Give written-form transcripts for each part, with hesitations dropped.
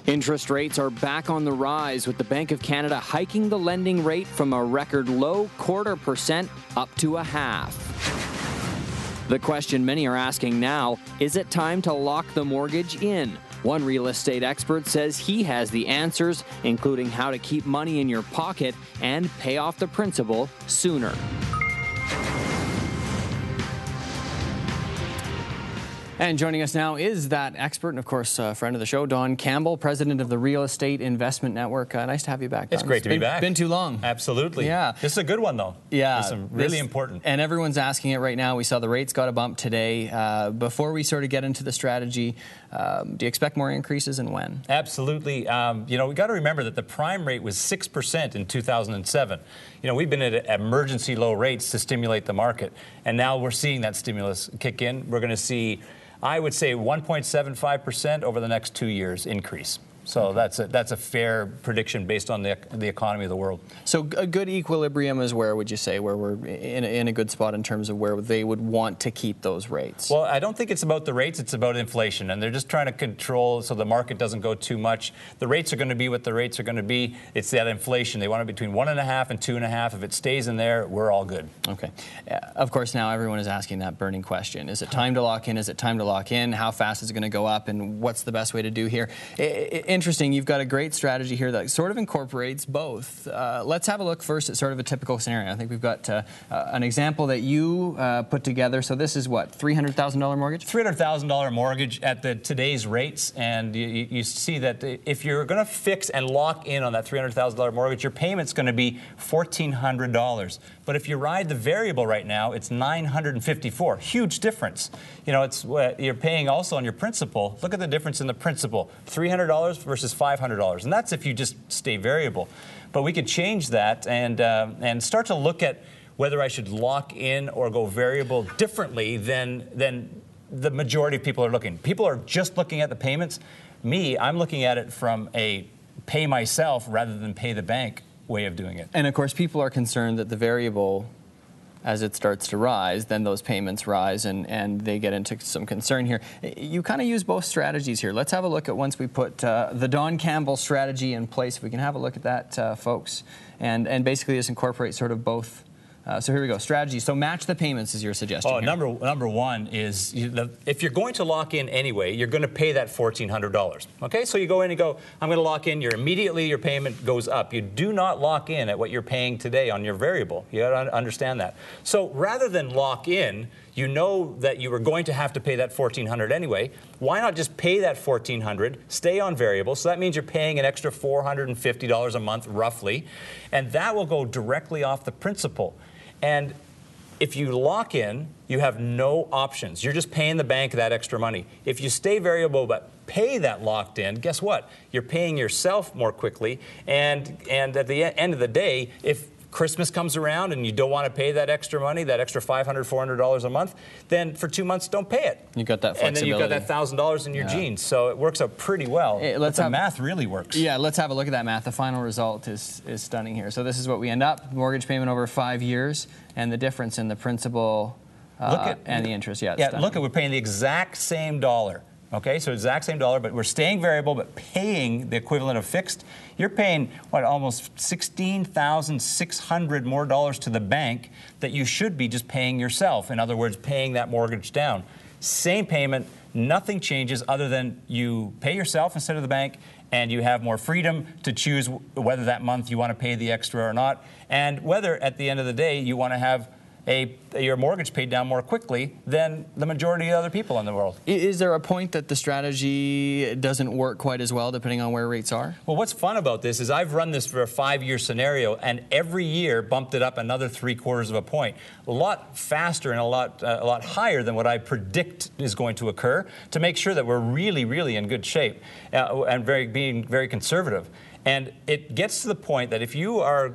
Interest rates are back on the rise, with the Bank of Canada hiking the lending rate from a record low 0.25% up to 0.5%. The question many are asking now, is it time to lock the mortgage in? One real estate expert says he has the answers, including how to keep money in your pocket and pay off the principal sooner. And joining us now is that expert and, of course, friend of the show, Don Campbell, president of the Real Estate Investment Network. Nice to have you back, Don. It's great to be back. Been too long. Absolutely. Yeah. This is a good one, though. Yeah. This is really important. And everyone's asking it right now. We saw the rates got a bump today. Before we sort of get into the strategy, do you expect more increases and when? Absolutely. We got to remember that the prime rate was 6% in 2007. We've been at emergency low rates to stimulate the market, and now we're seeing that stimulus kick in. We're going to see, I would say, 1.75% over the next 2 years increase. So that's a fair prediction based on the economy of the world. So a good equilibrium is where, would you say, where we're in a good spot in terms of where they would want to keep those rates? Well, I don't think it's about the rates, it's about inflation. And they're just trying to control so the market doesn't go too much. The rates are going to be what the rates are going to be. It's that inflation. They want it between 1.5 and 2.5. If it stays in there, we're all good. Okay. Of course, now everyone is asking that burning question. Is it time to lock in? Is it time to lock in? How fast is it going to go up? And what's the best way to do here? Interesting. You've got a great strategy here that sort of incorporates both. Let's have a look first at sort of a typical scenario. I think we've got an example that you put together. So this is what, $300,000 mortgage? $300,000 mortgage at today's rates, and you see that if you're going to fix and lock in on that $300,000 mortgage, your payment's going to be $1,400. But if you ride the variable right now, it's $954. Huge difference. You're paying also on your principal. Look at the difference in the principal: $300 versus $500, and that's if you just stay variable. But we could change that and start to look at whether I should lock in or go variable differently than the majority of people are looking. People are just looking at the payments. I'm looking at it from a pay myself rather than pay the bank way of doing it. And of course, people are concerned that the variable, as it starts to rise, then those payments rise and they get into some concern here. You kind of use both strategies here. Let's have a look at, once we put the Don Campbell strategy in place, if we can have a look at that, folks, and basically just incorporate sort of both. So here we go, strategy. So match the payments is your suggestion. Oh, number one is, if you're going to lock in anyway, you're going to pay that $1,400. Okay, so you go in and go, I'm going to lock in. Immediately your payment goes up. You do not lock in at what you're paying today on your variable. You got to understand that. So rather than lock in, you know that you were going to have to pay that $1,400 anyway. Why not just pay that $1,400, stay on variable? So that means you're paying an extra $450 a month, roughly, and that will go directly off the principal. And if you lock in, you have no options. You're just paying the bank that extra money. If you stay variable but pay that locked in, guess what? You're paying yourself more quickly. And at the end of the day, if Christmas comes around and you don't want to pay that extra money, that extra $500, $400 a month, then for 2 months, don't pay it. You got that flexibility. And then you've got that $1,000 in your jeans. So it works out pretty well. The math really works. Yeah, let's have a look at that math. The final result is stunning here. So this is what we end up: mortgage payment over 5 years, and the difference in the principal and the interest. Yeah, look at, we're paying the exact same dollar. Okay, so exact same dollar, but we're staying variable, but paying the equivalent of fixed. You're paying, what, almost $16,600 more dollars to the bank that you should be just paying yourself. In other words, paying that mortgage down. Same payment, nothing changes other than you pay yourself instead of the bank, and you have more freedom to choose whether that month you want to pay the extra or not, and whether at the end of the day you want to have your mortgage paid down more quickly than the majority of other people in the world. Is there a point that the strategy doesn't work quite as well depending on where rates are? Well, what's fun about this is I've run this for a 5-year scenario, and every year bumped it up another 3/4 of a point. A lot faster and a lot higher than what I predict is going to occur, to make sure that we're really, really in good shape and being very conservative. And it gets to the point that if you are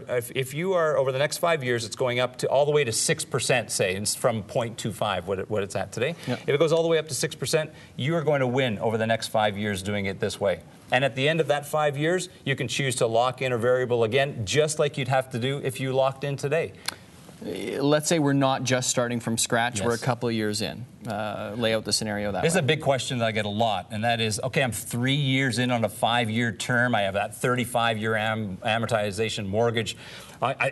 over the next 5 years, it's going up to all the way to 6%, say, and from 0.25, what it's at today. Yep. If it goes all the way up to 6%, you are going to win over the next 5 years doing it this way. And at the end of that 5 years, you can choose to lock in a variable again, just like you'd have to do if you locked in today. Let's say we're not just starting from scratch, yes. We're a couple of years in. lay out the scenario that way. This is a big question that I get a lot, and that is, okay, I'm 3 years in on a 5-year term. I have that 35-year amortization mortgage.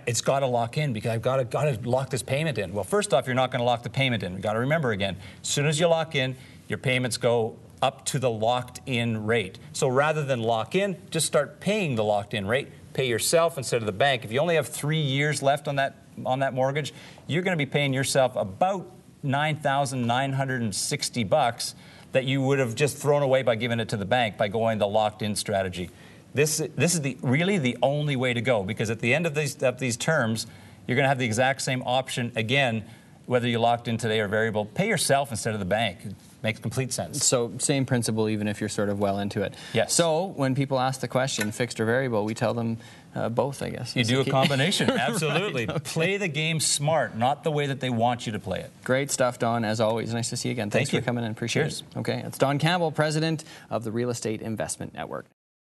It's got to lock in because I've got to lock this payment in. Well, first off, you're not going to lock the payment in. You've got to remember again, as soon as you lock in, your payments go up to the locked-in rate. So rather than lock in, just start paying the locked-in rate. Pay yourself instead of the bank. If you only have 3 years left on that mortgage, you're going to be paying yourself about $9,960 that you would have just thrown away by giving it to the bank by going the locked-in strategy. This is really the only way to go, because at the end of these terms, you're going to have the exact same option again, whether you locked in today or variable. Pay yourself instead of the bank. It makes complete sense. So same principle, even if you're sort of well into it. Yes. So when people ask the question, fixed or variable, we tell them both, I guess. You do a combination, absolutely. Right, okay. Play the game smart, not the way that they want you to play it. Great stuff, Don, as always. Nice to see you again. Thanks for coming in. Appreciate it. Okay, it's Don Campbell, president of the Real Estate Investment Network.